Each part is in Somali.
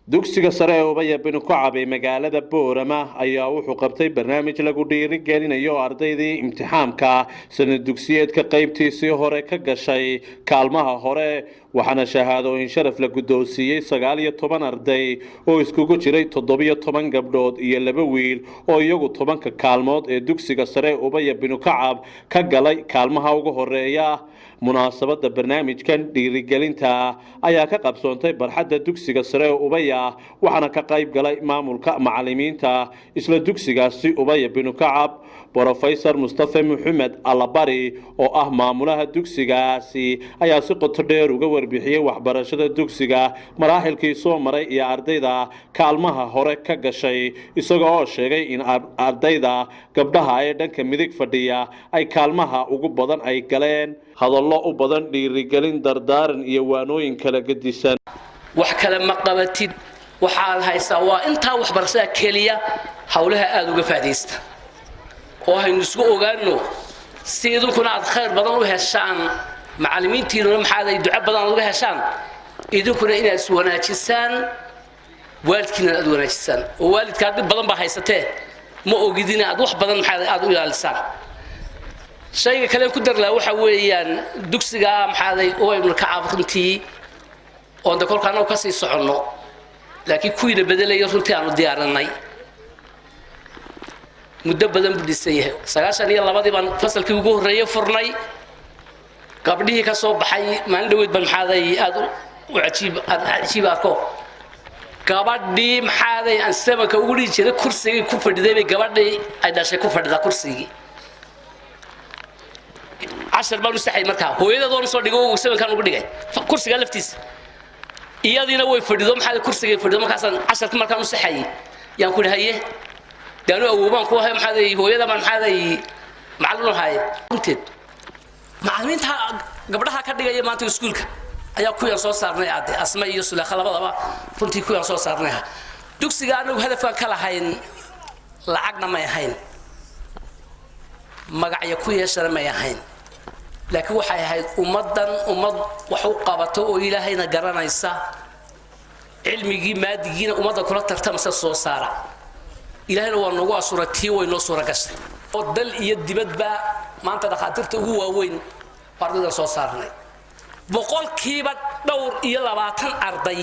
dugsiga sare ee Ubaya binu Kacab ee magaalada Boorama ayaa wuxuu qabtay barnaamij lagu dhiirigelinayo ardaydii imtixaamka sanad dugsiyeedka qaybtiisii hore ka gashay kaalmaha hore waxaana shahaadooyin sharaf la guddoonsiiyay 19 arday oo iskugu jiray 17 gabdhood iyo 2 wiil oo iyagu 10 kaalmood ee dugsiga sare ee Ubaya binu Kacab ka galay kaalmaha ugu horeeya munaasabada barnaamijkan dhiirigelinta ayaa ka qabsoontay barxadda dugsiga sare ee Ubaya waxaana ka qayb galay maamulka macallimiinta isla dugsigaasi Ubaya binu Kacab Professor Mustafa Muhammad Alabari oo ah maamulaha dugsigaasi ayaa si qoto dheer uga warbixiyay waxbarashada dugsiga maraaxilkii soo maray iyo ardayda kaalmaha hore ka gashay isagoo oo sheegay in ardayda gabdhaha ee dhanka midig fadhiya ay kaalmaha ugu badan ay galeen hadallo u badan dhiirigelin dardaaran iyo waanooyin kala gedisan wax kale ma qabatid waxaad haysaa waa intaa waxbarashada kaliya hawlaha aad uga faa'iideysta oo haynu isku ogaano si idinkuna aad khayr badan u heshaan macallimiintiina maxaad ay duco badan uga heshaan idinkuna inaad is wanaajisaan waalidkiina aad wanaajisaan oo waalidka dib badan ba haysatee ma ogidina aad wax badan maxaad aad u ilaalisaan shayga kale ku darlaa waxa weeyaan dugsiga maxaaday oo ay ka caabrintii oo dadka ka sii socono laakiin kuwiina bedelayo runtii aanu diyaarinay muddo badan budisay 92 baan fasalkii ugu horeeyay furnay gabdhihii ka soo baxay maalin dhaweed ban maxaaday aad u cajiib arko gabadhii maxaaday aan sababka ugu dhigay kursiga ku fadhiday gabadhii ay dhashay ku fadhida kursiga 10 baan u saxay markaa hooyadeedoon soo dhigo uu sababkan ugu dhigay kursiga laftiisa iyadina way fadhido maxaa kursiga fadhido markaas 10 markaan u saxay yaan ku dhahaye daanu awooban ku hay maxaaday hooyada baan maxaaday macallin u hay intii macallimiinta gabdhaha ka dhigay maanta iskuulka ayaa ku yar soo saarnay asma iyo sulaakha labadaba runtii ku yar soo saarnay dugsiga anagu hadafka ka lahayn lacagna ma ahayn magacyo ku yeeshan ma ahayn laakiin waxay ahayd ummad wax u qabato oo ilaahayna garanaysa cilmigii maadigiina ummadda kula tartamasa soo saara ilaahayna waa nagu asuuratii way noo suura gashay oo dal iyo dibadba maanta dhaqaatiirta ugu waaweyn ardayda soo saarnay boqolkiiba dhowr iyo 20 arday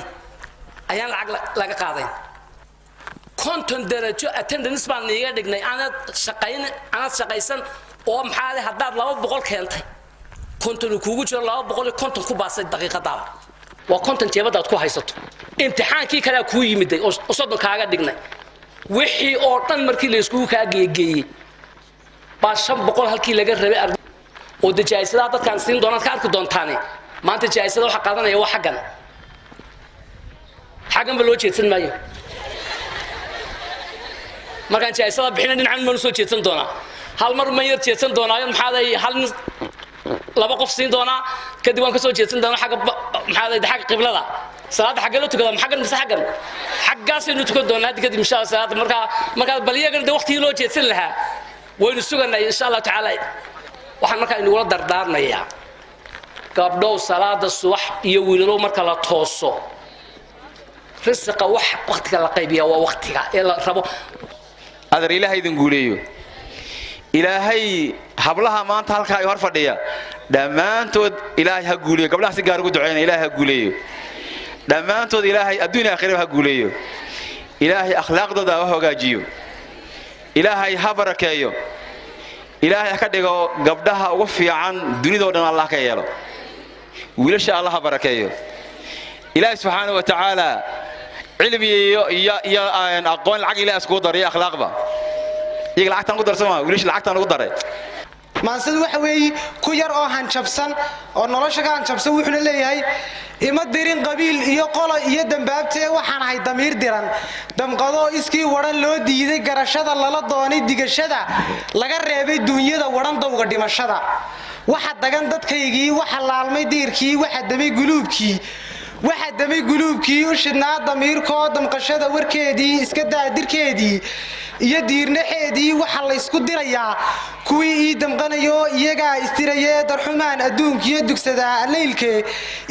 ayaan lacag laga qaaday konton darajo attendance baan niga dhignay aanad shaqaysan oo maxaa hadaad 200 keentay konton kuugu jiro 250 ku baasay daqiiqada waa konton jeebadaad ku haysato imtixaankii kale ku yimiday oo sodon kaaga dhignay wixii oo dhan markii la isku ka geeyay baa 500 halkii laga rabay arday oo jaayisada dadkan siin doonaan ka arki doontaane maanta jaayisada waxa qaadanaya waa xagan ba loo jeedsan maayo markaan jaayisada bixin dhinacan ma soo jeedsan doona hal mar ma yar jeedsan doonaayo maxaaday hal laba qof siin doona kadib waan ka soo jeedsan doona xaga maxaaday xaga qiblada salaada xaga la tukada xagan mise xagaas inuu tukan doona kadib insha Allah salaada marka baliyagan waqti loo jeedsan lahaa waynu suganay insha Allah taala waxaan markaa inuu wada dardaarnayaa gabdhow salaada subax iyo wiilalo marka la tooso risqa waqtiga la qaybiyo waa waqtiga ee la rabo adar ilaahay idin guuleeyo ilaahay hablaha maanta halka ay hor fadhiya dhamaantood ilaahay ha guuleeyo gabdhaha si gaar ugu duceeyna ilaahay ha guuleeyo dhamaantood ilaahay adduun iyo aakhiraba ha guuleeyo ilaahay akhlaaqdooda ha hagaajiyo ilaahay ha barakeeyo ilaahay ka dhigo gabdhaha ugu fiican dunida oo dhan Allah ka yeelo wiilasha Allah ha barakeeyo ilaahay subhanahu wa ta'ala علمي يا أقوال العقل لا أسكت ضري أخلاق با يقول عقتنا قدر سما وليش العقتنا قدر ما نسد وحوي كير هنشبسن أو نرشق هنشبسن وإحنا اللي هاي إما ديرين قبيل يقول يدم بابته وحنا هاي ضمير ديران دم قضاء إسكي وران لو ديده قرشة الله ضاني ديقشة لقى ربي الدنيا ده وران ده وقدم الشدة واحد دكان دت كيجي واحد لالمي دير كي واحد دمي قلوب كي واحد دمي قلوبكي وشدنا ضميركو دمقشده warkeedii iska daadirkeedii iyo diirnaxeedii waxa la isku dirayaa kuwii damqanayo iyaga istirayee darxumaan adduunkiyo dugsada leelkee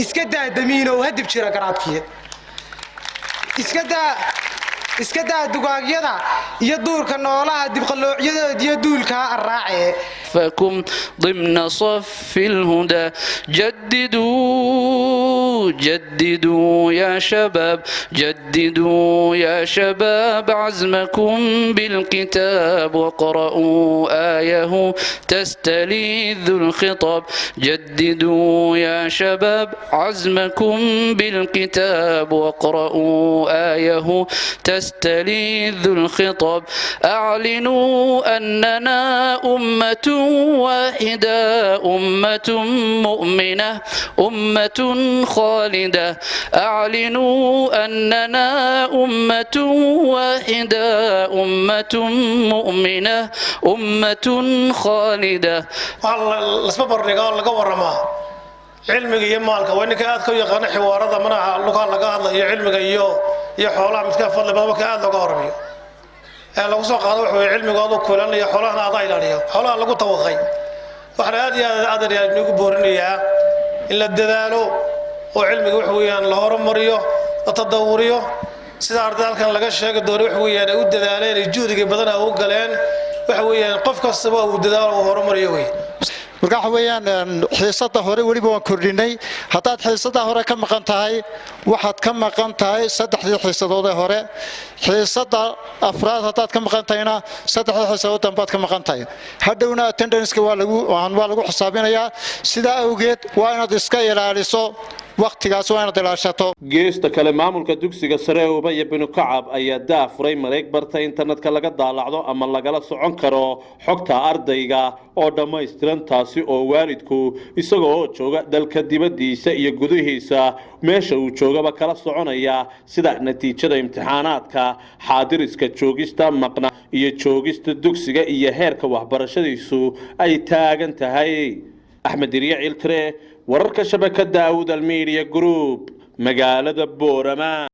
iska daadamiino hadib jira garaadkiye iska daa dugaagyada iyo duurka noolaha dibqaloocyada iyo duulka arraace فكم ضمن صف الهدى جددوا يا شباب جددوا يا شباب عزمكم بالكتاب واقرأوا آيه تستلذ الخطاب جددوا يا شباب عزمكم بالكتاب واقرأوا آيه تستلذ الخطاب أعلنوا أننا أمة واحدة أمة مؤمنة أمة خالدة أعلنوا أننا أمة واحدة أمة مؤمنة أمة خالدة الأسباب الرجال لقورما علمك يمالك وإنك أذكر يقان حوارات منها لقال لقال يا علمك يا حولا متكافل لبابك أذ لقورمي لو سوق هذا علمك هذا كلنا يا حولا هذا إلى حولا لقوا توقي وحنا هذه أدري نقول بورنيا إلا الدلالو وعلمك وحويان لهرم مريو التدوريو سيدا أردال كان لقى الشيء الدوري وحويان وددالين الجودك بدنا وقلين وحويان قف كسبه وددال وهرم مريوي marka xawayaan xiisada hore waliba waan kordhinay hadaad xiisada hore ka maqan tahay waxaad ka maqan tahay saddexdii xiisadood ee hore xiisada afraad hadaad ka maqan tahayna saddexdii xiisadood dambaad ka maqan tahay hadhowna attendance-ka waa lagu xisaabinayaa sida awgeed waa inaad iska ilaaliso waqtigaas waa inaad ilaashato geesta kale maamulka dugsiga sare ee Ubaya binu Kacab ayaa daafuray mareeg barta internetka laga daalacdo ama lagala socon karo xogta ardayga oo dhammaystiran taasi oo waalidku isagoo jooga dalka dibadiisa iyo gudihiisa meesha uu joogaba kala soconaya sida natiijada imtixaanaadka xaadiriska joogista maqna iyo joogista dugsiga iyo heerka waxbarashadiisu ay taagan tahay Axmed Riyaal Tire wararka shabakada Awdal Media Group magaalada Boorama